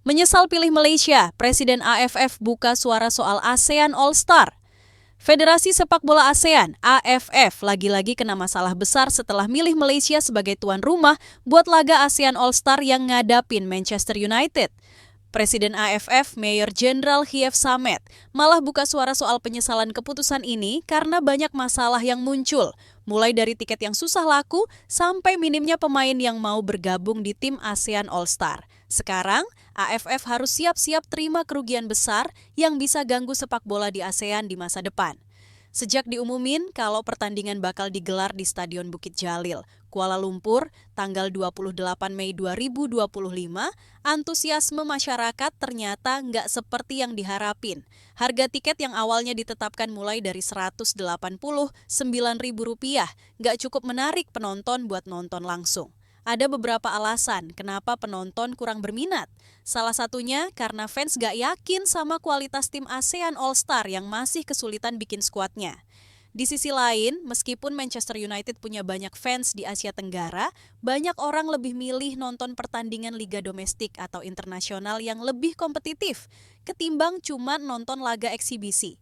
Menyesal pilih Malaysia, Presiden AFF buka suara soal ASEAN All-Star. Federasi Sepak Bola ASEAN, AFF, lagi-lagi kena masalah besar setelah milih Malaysia sebagai tuan rumah buat laga ASEAN All-Star yang ngadapin Manchester United. Presiden AFF, Mayor Jenderal Khieu Samet, malah buka suara soal penyesalan keputusan ini karena banyak masalah yang muncul, mulai dari tiket yang susah laku sampai minimnya pemain yang mau bergabung di tim ASEAN All-Star. Sekarang, AFF harus siap-siap terima kerugian besar yang bisa ganggu sepak bola di ASEAN di masa depan. Sejak diumumin kalau pertandingan bakal digelar di Stadion Bukit Jalil, Kuala Lumpur, tanggal 28 Mei 2025, antusiasme masyarakat ternyata nggak seperti yang diharapin. Harga tiket yang awalnya ditetapkan mulai dari Rp189.000 nggak cukup menarik penonton buat nonton langsung. Ada beberapa alasan kenapa penonton kurang berminat. Salah satunya karena fans gak yakin sama kualitas tim ASEAN All-Star yang masih kesulitan bikin skuadnya. Di sisi lain, meskipun Manchester United punya banyak fans di Asia Tenggara, banyak orang lebih milih nonton pertandingan liga domestik atau internasional yang lebih kompetitif ketimbang cuma nonton laga eksibisi.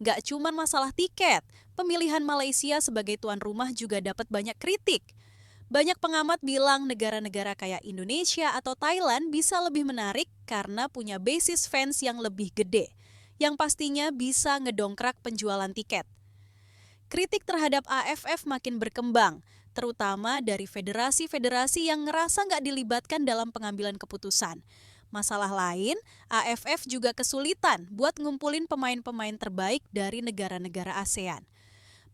Gak cuma masalah tiket, pemilihan Malaysia sebagai tuan rumah juga dapat banyak kritik. Banyak pengamat bilang negara-negara kayak Indonesia atau Thailand bisa lebih menarik karena punya basis fans yang lebih gede, yang pastinya bisa ngedongkrak penjualan tiket. Kritik terhadap AFF makin berkembang, terutama dari federasi-federasi yang ngerasa nggak dilibatkan dalam pengambilan keputusan. Masalah lain, AFF juga kesulitan buat ngumpulin pemain-pemain terbaik dari negara-negara ASEAN.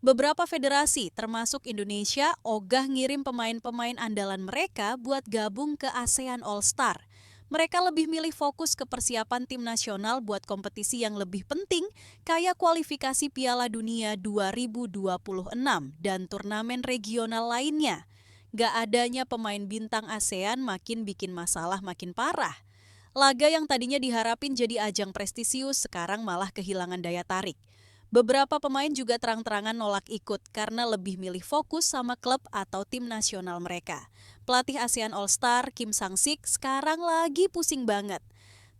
Beberapa federasi, termasuk Indonesia, ogah ngirim pemain-pemain andalan mereka buat gabung ke ASEAN All-Star. Mereka lebih milih fokus ke persiapan tim nasional buat kompetisi yang lebih penting, kayak kualifikasi Piala Dunia 2026 dan turnamen regional lainnya. Gak adanya pemain bintang ASEAN makin bikin masalah makin parah. Laga yang tadinya diharapin jadi ajang prestisius sekarang malah kehilangan daya tarik. Beberapa pemain juga terang-terangan nolak ikut karena lebih milih fokus sama klub atau tim nasional mereka. Pelatih ASEAN All-Star Kim Sang-sik sekarang lagi pusing banget.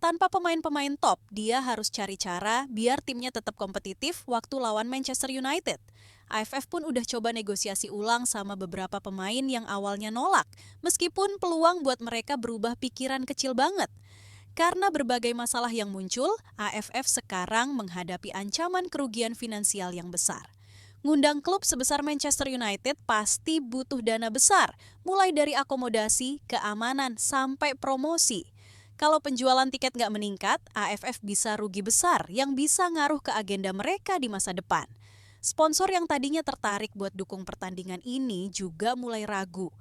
Tanpa pemain-pemain top, dia harus cari cara biar timnya tetap kompetitif waktu lawan Manchester United. AFF pun udah coba negosiasi ulang sama beberapa pemain yang awalnya nolak, meskipun peluang buat mereka berubah pikiran kecil banget. Karena berbagai masalah yang muncul, AFF sekarang menghadapi ancaman kerugian finansial yang besar. Ngundang klub sebesar Manchester United pasti butuh dana besar, mulai dari akomodasi, keamanan, sampai promosi. Kalau penjualan tiket nggak meningkat, AFF bisa rugi besar yang bisa ngaruh ke agenda mereka di masa depan. Sponsor yang tadinya tertarik buat dukung pertandingan ini juga mulai ragu.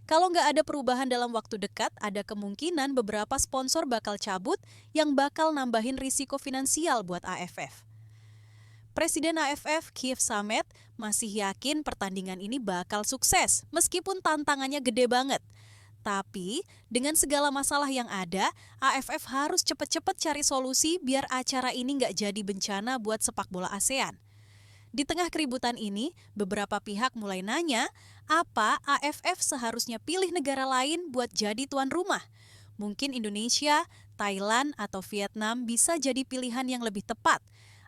Kalau nggak ada perubahan dalam waktu dekat, ada kemungkinan beberapa sponsor bakal cabut yang bakal nambahin risiko finansial buat AFF. Presiden AFF, Khieu Samet, masih yakin pertandingan ini bakal sukses, meskipun tantangannya gede banget. Tapi, dengan segala masalah yang ada, AFF harus cepet-cepet cari solusi biar acara ini nggak jadi bencana buat sepak bola ASEAN. Di tengah keributan ini, beberapa pihak mulai nanya, apa AFF seharusnya pilih negara lain buat jadi tuan rumah? Mungkin Indonesia, Thailand, atau Vietnam bisa jadi pilihan yang lebih tepat.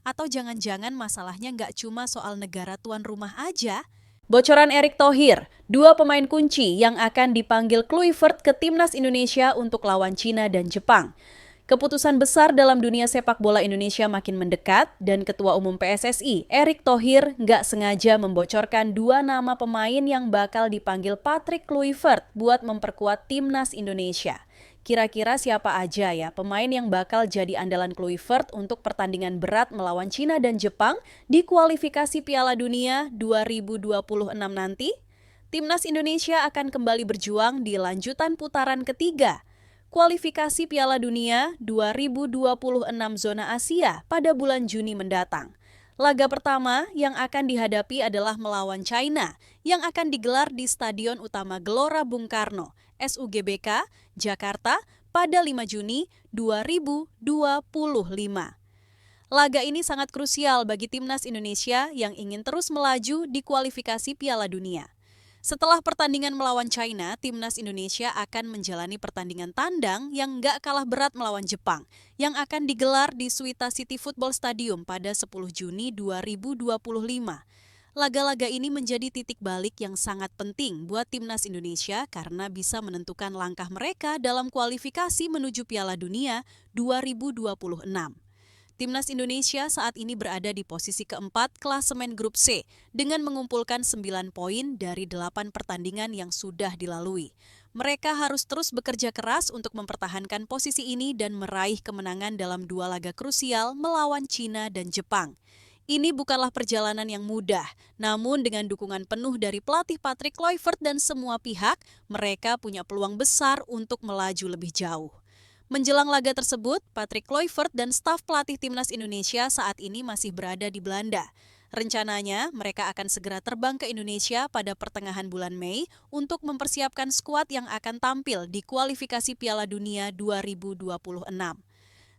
Atau jangan-jangan masalahnya nggak cuma soal negara tuan rumah aja? Bocoran Erick Thohir, dua pemain kunci yang akan dipanggil Kluivert ke Timnas Indonesia untuk lawan Cina dan Jepang. Keputusan besar dalam dunia sepak bola Indonesia makin mendekat dan Ketua Umum PSSI, Erick Thohir, nggak sengaja membocorkan dua nama pemain yang bakal dipanggil Patrick Kluivert buat memperkuat Timnas Indonesia. Kira-kira siapa aja ya pemain yang bakal jadi andalan Kluivert untuk pertandingan berat melawan Cina dan Jepang di kualifikasi Piala Dunia 2026 nanti? Timnas Indonesia akan kembali berjuang di lanjutan putaran ketiga kualifikasi Piala Dunia 2026 zona Asia pada bulan Juni mendatang. Laga pertama yang akan dihadapi adalah melawan China yang akan digelar di Stadion Utama Gelora Bung Karno, SUGBK, Jakarta pada 5 Juni 2025. Laga ini sangat krusial bagi Timnas Indonesia yang ingin terus melaju di kualifikasi Piala Dunia. Setelah pertandingan melawan China, timnas Indonesia akan menjalani pertandingan tandang yang nggak kalah berat melawan Jepang, yang akan digelar di Suita City Football Stadium pada 10 Juni 2025. Laga-laga ini menjadi titik balik yang sangat penting buat timnas Indonesia karena bisa menentukan langkah mereka dalam kualifikasi menuju Piala Dunia 2026. Timnas Indonesia saat ini berada di posisi keempat klasemen grup C dengan mengumpulkan 9 poin dari 8 pertandingan yang sudah dilalui. Mereka harus terus bekerja keras untuk mempertahankan posisi ini dan meraih kemenangan dalam 2 laga krusial melawan China dan Jepang. Ini bukanlah perjalanan yang mudah, namun dengan dukungan penuh dari pelatih Patrick Kluivert dan semua pihak, mereka punya peluang besar untuk melaju lebih jauh. Menjelang laga tersebut, Patrick Kluivert dan staf pelatih timnas Indonesia saat ini masih berada di Belanda. Rencananya, mereka akan segera terbang ke Indonesia pada pertengahan bulan Mei untuk mempersiapkan skuad yang akan tampil di kualifikasi Piala Dunia 2026.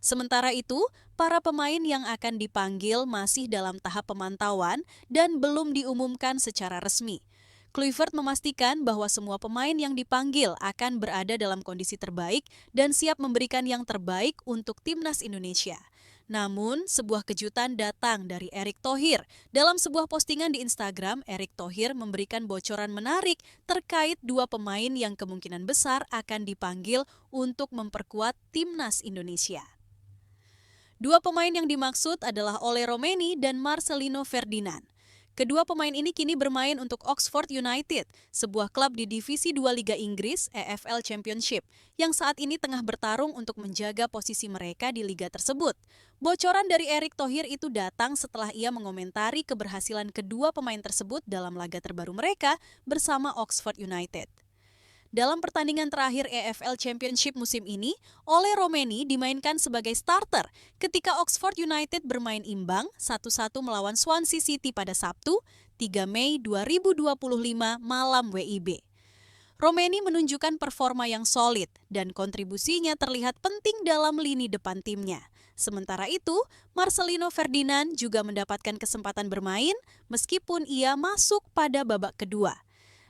Sementara itu, para pemain yang akan dipanggil masih dalam tahap pemantauan dan belum diumumkan secara resmi. Kluivert memastikan bahwa semua pemain yang dipanggil akan berada dalam kondisi terbaik dan siap memberikan yang terbaik untuk timnas Indonesia. Namun, sebuah kejutan datang dari Erick Thohir. Dalam sebuah postingan di Instagram, Erick Thohir memberikan bocoran menarik terkait 2 pemain yang kemungkinan besar akan dipanggil untuk memperkuat timnas Indonesia. 2 pemain yang dimaksud adalah Ole Romeni dan Marcelino Ferdinand. Kedua pemain ini kini bermain untuk Oxford United, sebuah klub di Divisi 2 Liga Inggris EFL Championship, yang saat ini tengah bertarung untuk menjaga posisi mereka di liga tersebut. Bocoran dari Erick Thohir itu datang setelah ia mengomentari keberhasilan kedua pemain tersebut dalam laga terbaru mereka bersama Oxford United. Dalam pertandingan terakhir EFL Championship musim ini, Ole Romeni dimainkan sebagai starter ketika Oxford United bermain imbang 1-1 melawan Swansea City pada Sabtu, 3 Mei 2025 malam WIB. Romeni menunjukkan performa yang solid dan kontribusinya terlihat penting dalam lini depan timnya. Sementara itu, Marcelino Ferdinand juga mendapatkan kesempatan bermain meskipun ia masuk pada babak kedua.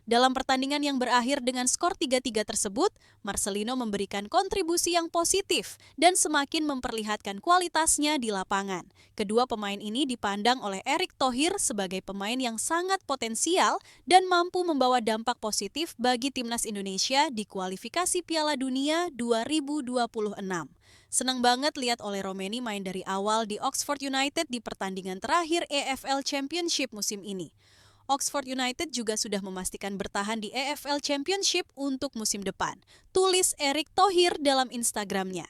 Dalam pertandingan yang berakhir dengan skor 3-3 tersebut, Marcelino memberikan kontribusi yang positif dan semakin memperlihatkan kualitasnya di lapangan. Kedua pemain ini dipandang oleh Erick Thohir sebagai pemain yang sangat potensial dan mampu membawa dampak positif bagi timnas Indonesia di kualifikasi Piala Dunia 2026. Senang banget lihat Ole Romeni main dari awal di Oxford United di pertandingan terakhir EFL Championship musim ini. Oxford United juga sudah memastikan bertahan di EFL Championship untuk musim depan, tulis Erick Thohir dalam Instagramnya.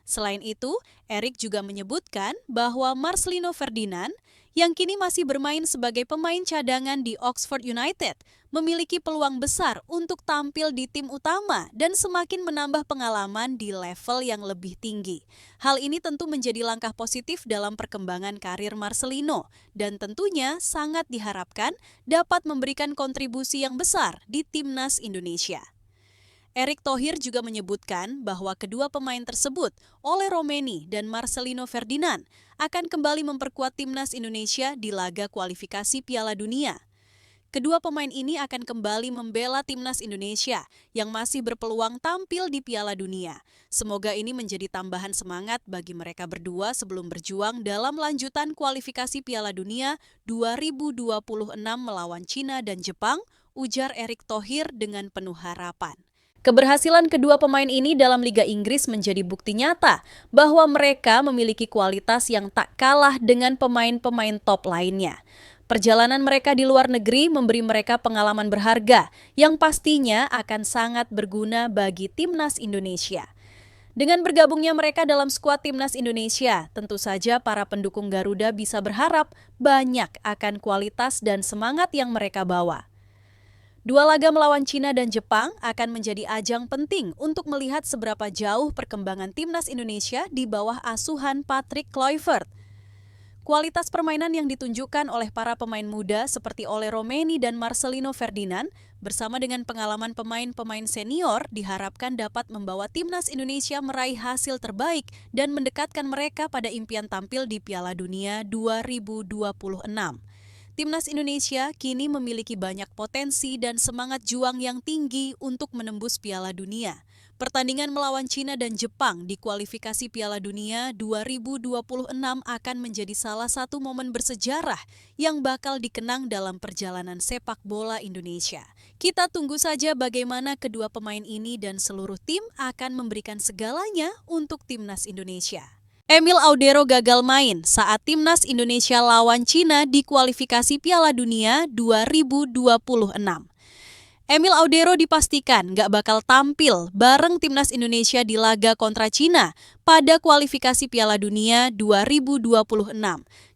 Selain itu, Erick juga menyebutkan bahwa Marcelino Ferdinand, yang kini masih bermain sebagai pemain cadangan di Oxford United, memiliki peluang besar untuk tampil di tim utama dan semakin menambah pengalaman di level yang lebih tinggi. Hal ini tentu menjadi langkah positif dalam perkembangan karir Marcelino dan tentunya sangat diharapkan dapat memberikan kontribusi yang besar di timnas Indonesia. Erick Thohir juga menyebutkan bahwa kedua pemain tersebut, Ole Romeni dan Marcelino Ferdinand, akan kembali memperkuat timnas Indonesia di laga kualifikasi Piala Dunia. Kedua pemain ini akan kembali membela timnas Indonesia yang masih berpeluang tampil di Piala Dunia. Semoga ini menjadi tambahan semangat bagi mereka berdua sebelum berjuang dalam lanjutan kualifikasi Piala Dunia 2026 melawan China dan Jepang, ujar Erick Thohir dengan penuh harapan. Keberhasilan kedua pemain ini dalam Liga Inggris menjadi bukti nyata bahwa mereka memiliki kualitas yang tak kalah dengan pemain-pemain top lainnya. Perjalanan mereka di luar negeri memberi mereka pengalaman berharga yang pastinya akan sangat berguna bagi timnas Indonesia. Dengan bergabungnya mereka dalam skuad timnas Indonesia, tentu saja para pendukung Garuda bisa berharap banyak akan kualitas dan semangat yang mereka bawa. 2 laga melawan China dan Jepang akan menjadi ajang penting untuk melihat seberapa jauh perkembangan timnas Indonesia di bawah asuhan Patrick Kluivert. Kualitas permainan yang ditunjukkan oleh para pemain muda seperti Ole Romeni dan Marcelino Ferdinand bersama dengan pengalaman pemain-pemain senior diharapkan dapat membawa timnas Indonesia meraih hasil terbaik dan mendekatkan mereka pada impian tampil di Piala Dunia 2026. Timnas Indonesia kini memiliki banyak potensi dan semangat juang yang tinggi untuk menembus Piala Dunia. Pertandingan melawan Cina dan Jepang di kualifikasi Piala Dunia 2026 akan menjadi salah satu momen bersejarah yang bakal dikenang dalam perjalanan sepak bola Indonesia. Kita tunggu saja bagaimana kedua pemain ini dan seluruh tim akan memberikan segalanya untuk Timnas Indonesia. Emil Audero gagal main saat Timnas Indonesia lawan Cina di kualifikasi Piala Dunia 2026. Emil Audero dipastikan gak bakal tampil bareng Timnas Indonesia di laga kontra Cina pada kualifikasi Piala Dunia 2026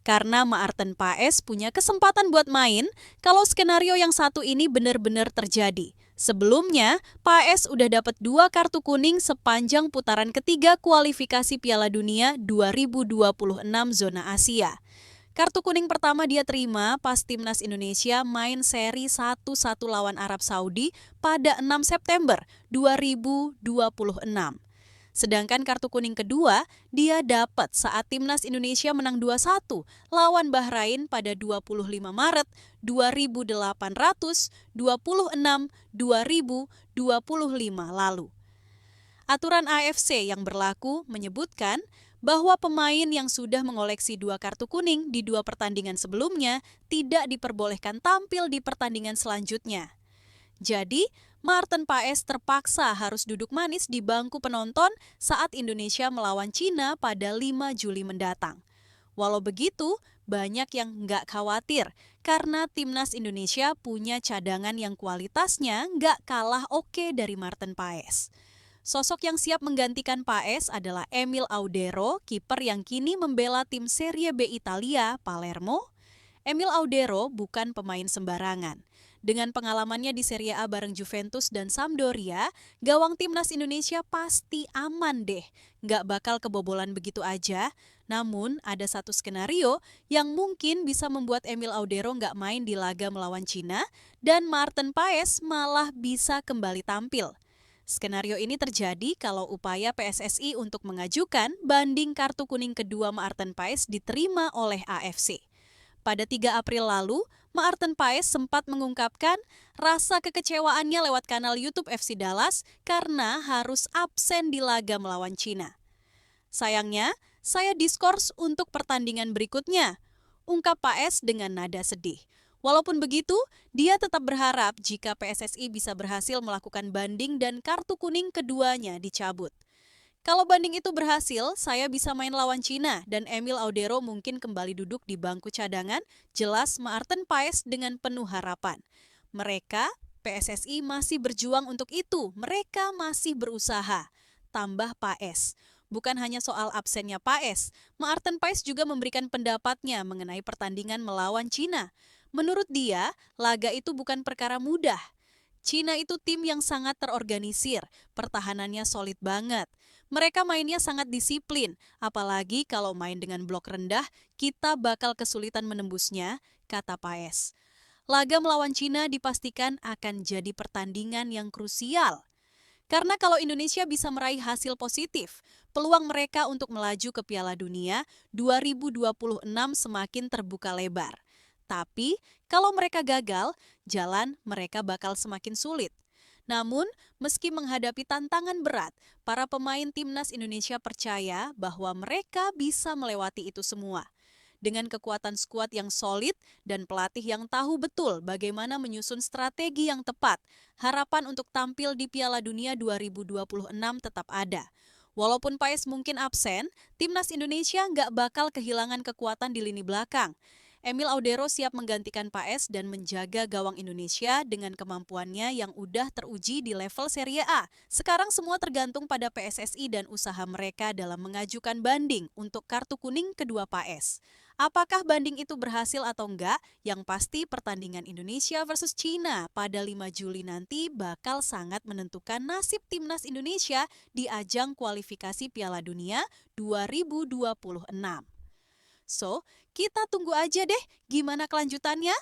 karena Maarten Paes punya kesempatan buat main kalau skenario yang satu ini benar-benar terjadi. Sebelumnya, Paes udah dapat 2 kartu kuning sepanjang putaran ketiga kualifikasi Piala Dunia 2026 zona Asia. Kartu kuning pertama dia terima pas Timnas Indonesia main seri 1-1 lawan Arab Saudi pada 6 September 2026. Sedangkan kartu kuning kedua dia dapat saat Timnas Indonesia menang 2-1 lawan Bahrain pada 25 Maret 2826-2025 lalu. Aturan AFC yang berlaku menyebutkan bahwa pemain yang sudah mengoleksi 2 kartu kuning di 2 pertandingan sebelumnya tidak diperbolehkan tampil di pertandingan selanjutnya. Jadi, Maarten Paes terpaksa harus duduk manis di bangku penonton saat Indonesia melawan Cina pada 5 Juli mendatang. Walau begitu, banyak yang nggak khawatir karena Timnas Indonesia punya cadangan yang kualitasnya nggak kalah oke dari Maarten Paes. Sosok yang siap menggantikan Paes adalah Emil Audero, kiper yang kini membela tim Serie B Italia, Palermo. Emil Audero bukan pemain sembarangan. Dengan pengalamannya di Serie A bareng Juventus dan Sampdoria, gawang Timnas Indonesia pasti aman deh. Nggak bakal kebobolan begitu aja. Namun, ada satu skenario yang mungkin bisa membuat Emil Audero nggak main di laga melawan Cina dan Maarten Paes malah bisa kembali tampil. Skenario ini terjadi kalau upaya PSSI untuk mengajukan banding kartu kuning kedua Maarten Paes diterima oleh AFC. Pada 3 April lalu, Maarten Paes sempat mengungkapkan rasa kekecewaannya lewat kanal YouTube FC Dallas karena harus absen di laga melawan Cina. Sayangnya, saya diskors untuk pertandingan berikutnya, ungkap Paes dengan nada sedih. Walaupun begitu, dia tetap berharap jika PSSI bisa berhasil melakukan banding dan kartu kuning keduanya dicabut. Kalau banding itu berhasil, saya bisa main lawan Cina dan Emil Audero mungkin kembali duduk di bangku cadangan, jelas Maarten Paes dengan penuh harapan. Mereka, PSSI masih berjuang untuk itu, mereka masih berusaha. Tambah Paes. Bukan hanya soal absennya Paes, Maarten Paes juga memberikan pendapatnya mengenai pertandingan melawan Cina. Menurut dia, laga itu bukan perkara mudah. Cina itu tim yang sangat terorganisir, pertahanannya solid banget. Mereka mainnya sangat disiplin, apalagi kalau main dengan blok rendah, kita bakal kesulitan menembusnya, kata Paes. Laga melawan Cina dipastikan akan jadi pertandingan yang krusial. Karena kalau Indonesia bisa meraih hasil positif, peluang mereka untuk melaju ke Piala Dunia 2026 semakin terbuka lebar. Tapi, kalau mereka gagal, jalan mereka bakal semakin sulit. Namun, meski menghadapi tantangan berat, para pemain Timnas Indonesia percaya bahwa mereka bisa melewati itu semua. Dengan kekuatan skuad yang solid dan pelatih yang tahu betul bagaimana menyusun strategi yang tepat, harapan untuk tampil di Piala Dunia 2026 tetap ada. Walaupun Paes mungkin absen, Timnas Indonesia nggak bakal kehilangan kekuatan di lini belakang. Emil Audero siap menggantikan Paes dan menjaga gawang Indonesia dengan kemampuannya yang udah teruji di level Serie A. Sekarang semua tergantung pada PSSI dan usaha mereka dalam mengajukan banding untuk kartu kuning kedua Paes. Apakah banding itu berhasil atau enggak? Yang pasti pertandingan Indonesia versus Cina pada 5 Juli nanti bakal sangat menentukan nasib Timnas Indonesia di ajang kualifikasi Piala Dunia 2026. So, kita tunggu aja deh gimana kelanjutannya.